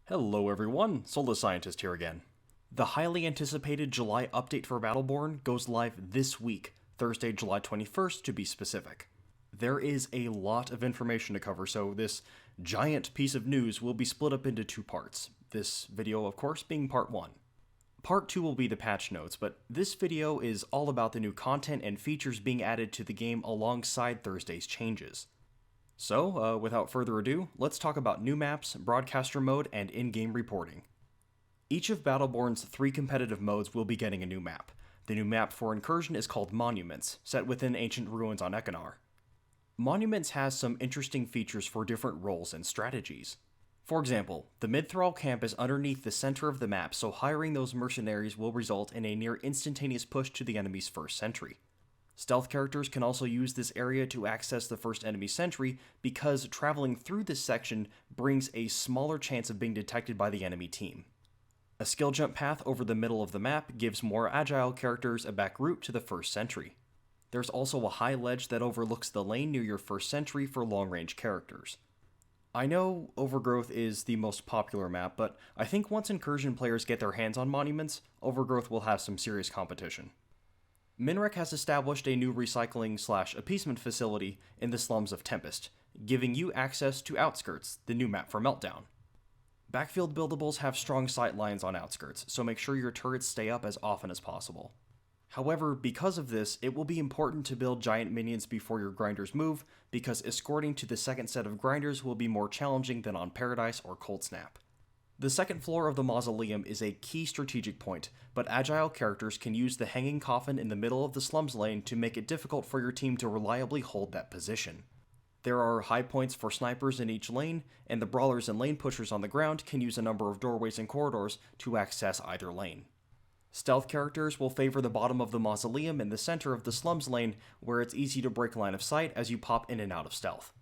Hello everyone, Solus Scientist here again. The highly anticipated July update for Battleborn goes live this week, Thursday, July 21st to be specific. There is a lot of information to cover, so this giant piece of news will be split up into two parts. This video, of course, being part 1. Part 2 will be the patch notes, but this video is all about the new content and features being added to the game alongside Thursday's changes. So, without further ado, let's talk about new maps, broadcaster mode, and in-game reporting. Each of Battleborn's 3 competitive modes will be getting a new map. The new map for Incursion is called Monuments, set within ancient ruins on Ekinar. Monuments has some interesting features for different roles and strategies. For example, the mid-thrall camp is underneath the center of the map, so hiring those mercenaries will result in a near instantaneous push to the enemy's first sentry. Stealth characters can also use this area to access the first enemy sentry because traveling through this section brings a smaller chance of being detected by the enemy team. A skill jump path over the middle of the map gives more agile characters a back route to the first sentry. There's also a high ledge that overlooks the lane near your first sentry for long-range characters. I know Overgrowth is the most popular map, but I think once Incursion players get their hands on Monuments, Overgrowth will have some serious competition. Minrek has established a new recycling/appeasement facility in the slums of Tempest, giving you access to Outskirts, the new map for Meltdown. Backfield buildables have strong sight lines on Outskirts, so make sure your turrets stay up as often as possible. However, because of this, it will be important to build giant minions before your grinders move, because escorting to the second set of grinders will be more challenging than on Paradise or Cold Snap. The second floor of the mausoleum is a key strategic point, but agile characters can use the hanging coffin in the middle of the slums lane to make it difficult for your team to reliably hold that position. There are high points for snipers in each lane, and the brawlers and lane pushers on the ground can use a number of doorways and corridors to access either lane. Stealth characters will favor the bottom of the mausoleum and the center of the slums lane, where it's easy to break line of sight as you pop in and out of stealth.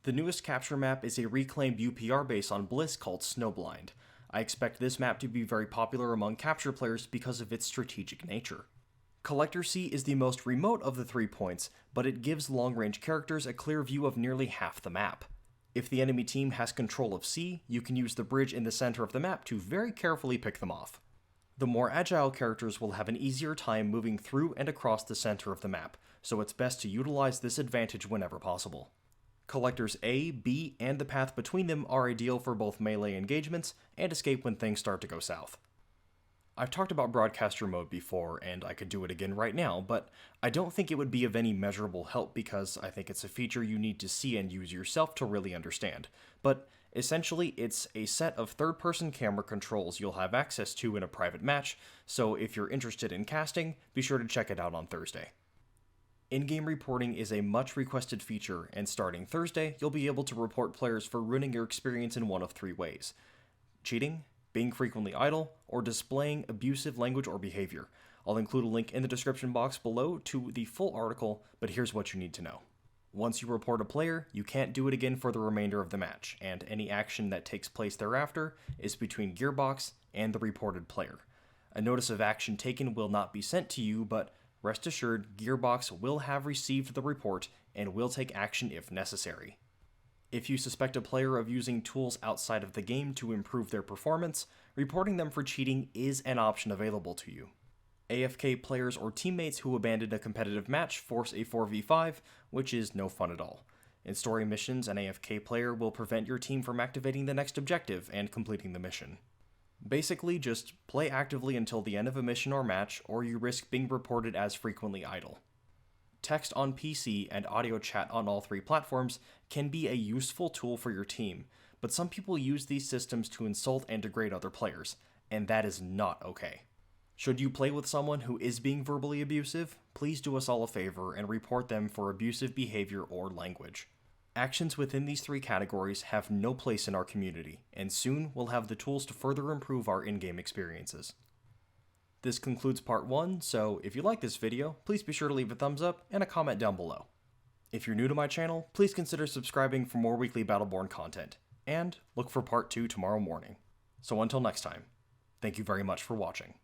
The newest capture map is a reclaimed UPR base on Bliss called Snowblind. I expect this map to be very popular among capture players because of its strategic nature. Collector C is the most remote of the 3 points, but it gives long-range characters a clear view of nearly half the map. If the enemy team has control of C, you can use the bridge in the center of the map to very carefully pick them off. The more agile characters will have an easier time moving through and across the center of the map, so it's best to utilize this advantage whenever possible. Collectors A, B, and the path between them are ideal for both melee engagements and escape when things start to go south. I've talked about broadcaster mode before, and I could do it again right now, but I don't think it would be of any measurable help because I think it's a feature you need to see and use yourself to really understand. But essentially, it's a set of third-person camera controls you'll have access to in a private match, so if you're interested in casting, be sure to check it out on Thursday. In-game reporting is a much requested feature, and starting Thursday, you'll be able to report players for ruining your experience in one of 3 ways: cheating, being frequently idle, or displaying abusive language or behavior. I'll include a link in the description box below to the full article, but here's what you need to know. Once you report a player, you can't do it again for the remainder of the match, and any action that takes place thereafter is between Gearbox and the reported player. A notice of action taken will not be sent to you, but rest assured, Gearbox will have received the report and will take action if necessary. If you suspect a player of using tools outside of the game to improve their performance, reporting them for cheating is an option available to you. AFK players or teammates who abandon a competitive match force a 4v5, which is no fun at all. In story missions, an AFK player will prevent your team from activating the next objective and completing the mission. Basically, just play actively until the end of a mission or match, or you risk being reported as frequently idle. Text on PC and audio chat on all 3 platforms can be a useful tool for your team, but some people use these systems to insult and degrade other players, and that is not okay. Should you play with someone who is being verbally abusive, please do us all a favor and report them for abusive behavior or language. Actions within these 3 categories have no place in our community, and soon we'll have the tools to further improve our in-game experiences. This concludes part 1, so if you like this video, please be sure to leave a thumbs up and a comment down below. If you're new to my channel, please consider subscribing for more weekly Battleborn content, and look for part 2 tomorrow morning. So until next time, thank you very much for watching.